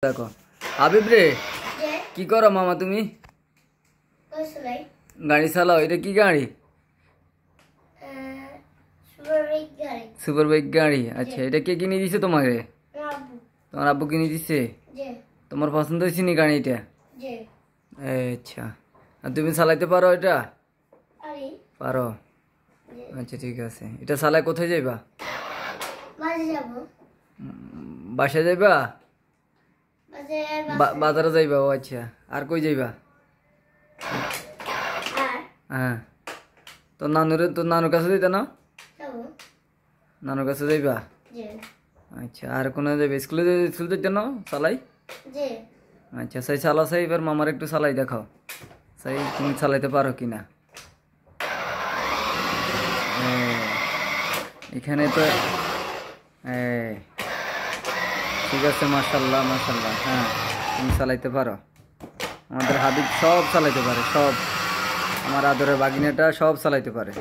দেখো হাবিব রে, কি করো মামা তুমি? গাড়ি চালাও। এটা কি গাড়ি? সুপার বাইক গাড়ি। আচ্ছা, এটা কে কিনে দিছে তোমাকে? তোমার আব্বু কিনে দিছে? তোমার পছন্দ হয়েছে নি গাড়িটা? আচ্ছা, আর তুমি চালাইতে পারো এটা? পারো। আচ্ছা ঠিক আছে। এটা চালায় কোথায় যাইবা? বাসায় যাইবা? বাজারে যাইবা? ও আচ্ছা। আর কই যাইবা? হ্যাঁ, তোর নানুর কাছে যাইতা না? নানুর কাছে যাইবা? আচ্ছা, আর কোনো যাইবা? স্কুল যাইতে না চালাই? আচ্ছা, সেই চালা চাই। এবার মামার একটু চালাই দেখাও, সেই তুমি চালাইতে পারো কিনা। এখানে তো ঠিক আছে, মাশাল্লাহ মাশাল্লাহ। হ্যাঁ, তুমি চালাইতে পারো। আমাদের হাবিব সব চালাইতে পারে, সব। আমার আদরের বাগিনাটা সব চালাইতে পারে।